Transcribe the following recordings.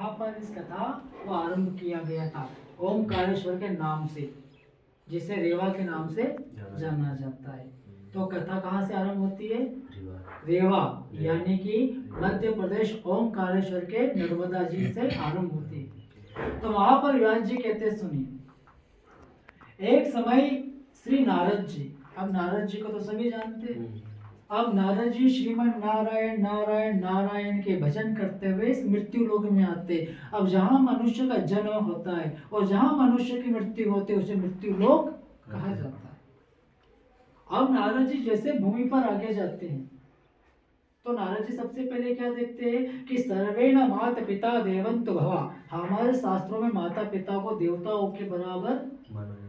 कहाँ पर इस कथा को आरंभ किया गया था? ओमकारेश्वर के नाम से, जिसे रेवा के नाम से जाना जाता है। तो कथा कहाँ से आरंभ होती है? रेवा, यानी कि मध्य प्रदेश ओमकारेश्वर के नर्मदा जी से आरंभ होती है। तो वहां पर व्यास जी कहते, सुनिए, एक समय श्री नारद जी, अब नारद जी को तो सभी जानते हैं। अब नारद जी श्रीमन नारायण नारायण नारायण के भजन करते हुए इस मृत्यु लोक में आते। अब जहाँ मनुष्य का जन्म होता है और जहाँ मनुष्य की मृत्यु होती है उसे मृत्यु लोक कहा जाता है। अब नारद जी जैसे भूमि पर आगे जाते हैं तो नारद जी सबसे पहले क्या देखते हैं कि सर्वेण माता पिता देवंतु भवा। हमारे शास्त्रों में माता पिता को देवताओं के बराबर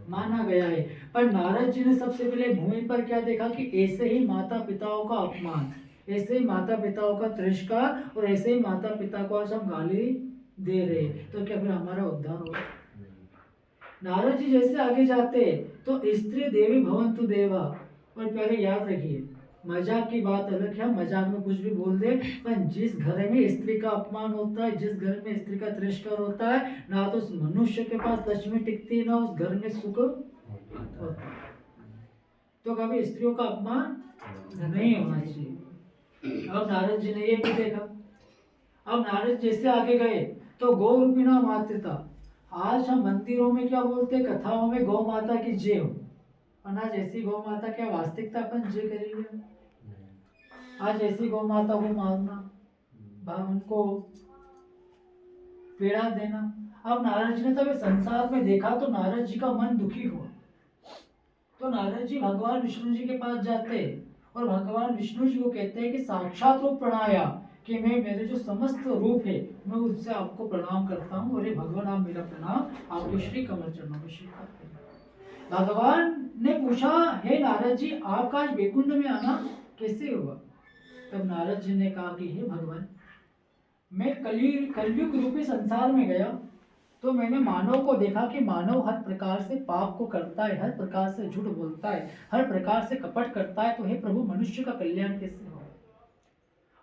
माना गया है, पर नारद जी ने सबसे पहले भूमि पर क्या देखा कि ऐसे ही माता पिताओं का अपमान, ऐसे ही माता पिताओं का तिरस्कार और ऐसे ही माता पिता को आज हम गाली दे रहे हैं, तो क्या फिर हमारा उद्धार होगा? नारद जी जैसे आगे जाते तो स्त्री देवी भवंतु देवा। और पहले याद रखिए, मजाक की बात अलग है, मजाक में कुछ भी बोल दे, पर जिस घर में स्त्री का अपमान होता है, जिस घर में स्त्री का तिरस्कार होता है, ना तो उस मनुष्य के पास लक्ष्मी टिकती है, ना उस घर में सुख होता है। तो कभी स्त्रियों का अपमान नहीं होना चाहिए। अब नारद जी ने ये भी देखा। अब नारद जैसे आगे गए तो गौ रूपिणा मातृता। आज हम मंदिरों में क्या बोलते हैं, कथाओं में गौ माता की जय हो, और आज ऐसी गौ माता क्या वास्तविकता अपन जय करेंगे? आज ऐसी गौ माता को मारना, उनको पीड़ा देना। अब नारद जी ने तब संसार में देखा तो नारद जी का मन दुखी हुआ। तो नारद जी भगवान विष्णु जी के पास जाते और भगवान विष्णु जी को कहते हैं कि साक्षात रूप प्रणाया, कि मैं मेरे जो समस्त रूप है मैं उससे आपको प्रणाम करता हूँ, और ये भगवान आप मेरा प्रणाम आपके श्री कमल चरणों में स्वीकार करें। भगवान ने पूछा, हे नारद जी, आपका आज वैकुंठ में आना कैसे हुआ? तब नारद जी ने कहा कि हे भगवान, मैं कलयुग रूपी संसार में गया तो मैंने मानव को देखा कि मानव हर प्रकार से पाप को करता है, हर प्रकार से झूठ बोलता है, हर प्रकार से कपट करता है, तो हे प्रभु, मनुष्य का कल्याण कैसे हो?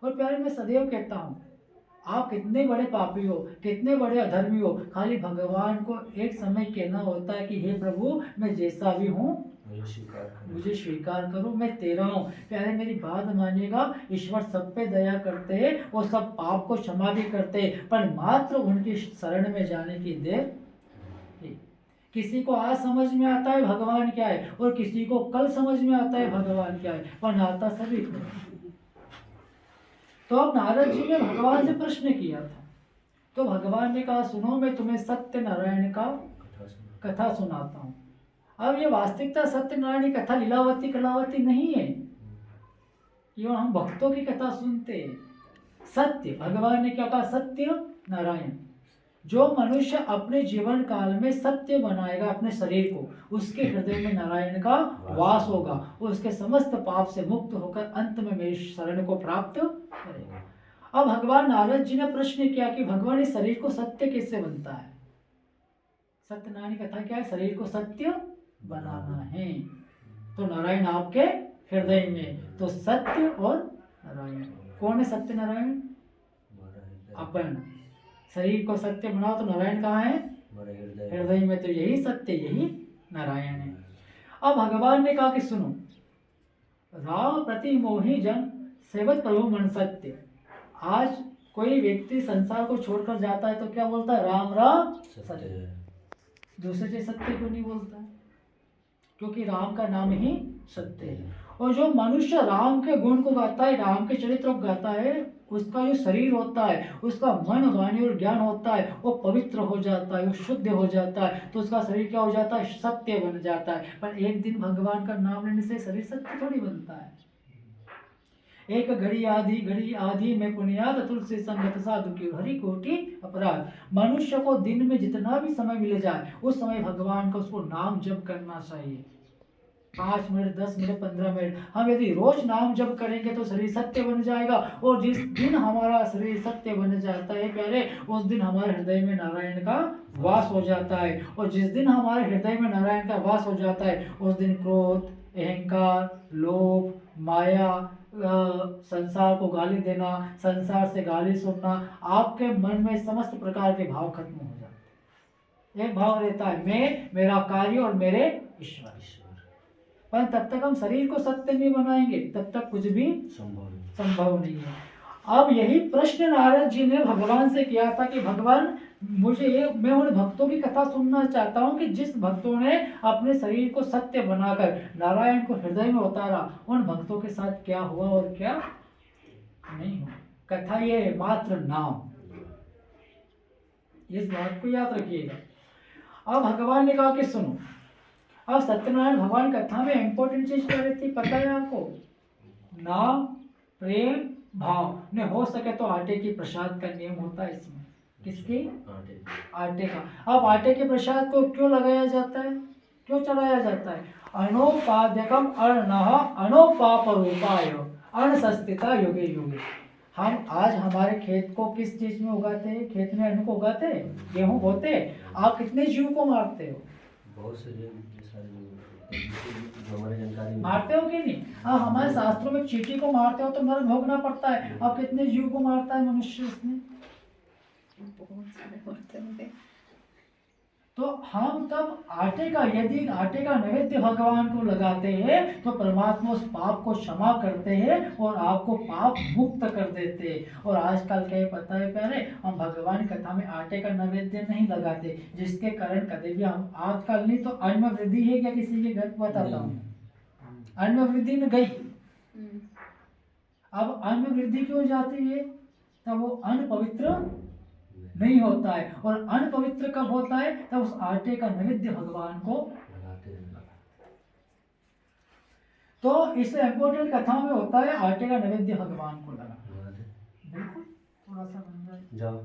और प्यारे, मैं सदैव कहता हूँ, आप कितने बड़े पापी हो, कितने बड़े अधर्मी हो, खाली भगवान को एक समय कहना होता है कि हे प्रभु, मैं जैसा भी हूँ मुझे स्वीकार करो, मैं तेरा हूँ। प्यारे, मेरी बात मानिएगा, ईश्वर सब पे दया करते हैं और सब पाप को क्षमा भी करते हैं, पर मात्र उनकी शरण में जाने की देर। किसी को आज समझ में आता है भगवान क्या है, और किसी को कल समझ में आता है भगवान क्या है, पर नाता सभी को। तो अब नारद जी ने भगवान से प्रश्न किया था, तो भगवान ने कहा, सुनो, मैं तुम्हें सत्य नारायण का कथा सुनाता हूँ। अब ये वास्तविकता सत्यनारायण की कथा लीलावती कलावती नहीं है, ये हम भक्तों की कथा सुनते हैं। सत्य, भगवान ने क्या कहा? सत्य नारायण। जो मनुष्य अपने जीवन काल में सत्य बनाएगा अपने शरीर को, उसके हृदय में नारायण का वास होगा, उसके समस्त पाप से मुक्त होकर अंत में मेरी शरण को प्राप्त करेगा। अब भगवान नारद जी ने प्रश्न किया कि भगवान, इस शरीर को सत्य कैसे बनता है? सत्यनारायण कथा क्या है? शरीर को सत्य बनाना है। तो नारायण आपके हृदय में, तो सत्य और नारायण, कौन है सत्य नारायण? अपन। शरीर को सत्य बनाओ तो नारायण कहाँ है? हृदय में। तो यही सत्य, यही नारायण है। अब भगवान ने कहा कि सुनो, राम प्रति मोहि जन सेवत प्रभु मन सत्य। आज कोई व्यक्ति संसार को छोड़कर जाता है तो क्या बोलता है? राम राम सत्य। दूसरे से सत्य क्यों नहीं बोलता? क्योंकि राम का नाम ही सत्य है। और जो मनुष्य राम के गुण को गाता है, राम के चरित्र को गाता है, उसका जो शरीर होता है, उसका मन, वाणी और ज्ञान होता है, वो पवित्र हो जाता है, वो शुद्ध हो जाता है, तो उसका शरीर क्या हो जाता है? सत्य बन जाता है। पर एक दिन भगवान का नाम लेने से शरीर सत्य थोड़ी बनता है। एक घड़ी आधी में पुण्यात तुलसी संगत साधु की हरि कोटि अपराध। मनुष्य को दिन में जितना भी समय मिल जाए उस समय भगवान का उसको नाम जप करना चाहिए। 5 मिनट, 10 मिनट, 15 मिनट, हम यदि रोज नाम जप करेंगे तो शरीर सत्य बन जाएगा। और जिस दिन हमारा शरीर सत्य बन जाता है प्यारे, उस दिन हमारे हृदय में नारायण का वास हो जाता है। और जिस दिन हमारे हृदय में नारायण का वास हो जाता है उस दिन क्रोध, अहंकार, लोभ, माया, संसार को गाली देना, संसार से गाली सुनना, आपके मन में समस्त प्रकार के भाव खत्म हो जाते हैं। एक भाव रहता है मैं, मेरा कार्य और मेरे ईश्वर। पर तब तक हम शरीर को सत्य नहीं बनाएंगे तब तक कुछ भी संभव नहीं है। अब यही प्रश्न नारद जी ने भगवान से किया था कि भगवान मैं उन भक्तों की कथा सुनना चाहता हूँ कि जिस भक्तों ने अपने शरीर को सत्य बनाकर नारायण को हृदय में उतारा, उन भक्तों के साथ क्या हुआ और क्या नहीं हुआ। कथा ये है मात्र नाम, इस बात को याद रखिएगा। अब भगवान ने कहा कि सुनो, अब सत्यनारायण भगवान कथा में इंपॉर्टेंट चीज क्या रहती पता है आपको? नाम, प्रेम, भाव ने हो सके तो आटे की प्रसाद का नियम होता है इसमें। किसकी? आटे का। अब आटे के प्रसाद को क्यों लगाया जाता है, क्यों चढ़ाया जाता है? अनोपाद्यकम अर्णः अनोपाप रूपाय अनसस्थिता युगे युगे। हम आज हमारे खेत को किस चीज में उगाते हैं? खेत में अन्न को उगाते हैं, गेहूं बोते। आप कितने जीव को मारते हो? बहुत से जो हमारे जानकारी मारते हो कि नहीं? हाँ, हमारे शास्त्रों में चींटी को मारते हो तो नरक भोगना पड़ता है। अब कितने जीव को मारता है मनुष्य इसमें? बहुत सारे मारते होंगे। तो हम तब आटे का, यदि आटे का नैवेद्य भगवान को लगाते हैं तो परमात्मा उस पाप को क्षमा करते हैं और आपको पाप मुक्त कर देते हैं। और आजकल क्या पता है प्यारे, हम भगवान कथा में आटे का नैवेद्य नहीं लगाते, जिसके कारण कभी भी हम आजकल नहीं तो अन्न में वृद्धि है क्या किसी के घर? बताता हूँ, अन्न में वृद्धि में गई। अब अन्न में वृद्धि क्यों जाती है? तब वो अन्न पवित्र नहीं होता है। और अन्न पवित्र कब होता है? तब उस आटे का नैवेद्य भगवान को लगाते हैं। तो इससे इंपॉर्टेंट कथा में होता है आटे का नैवेद्य भगवान को लगा। बिल्कुल, थोड़ा सा बन जाए जाओ।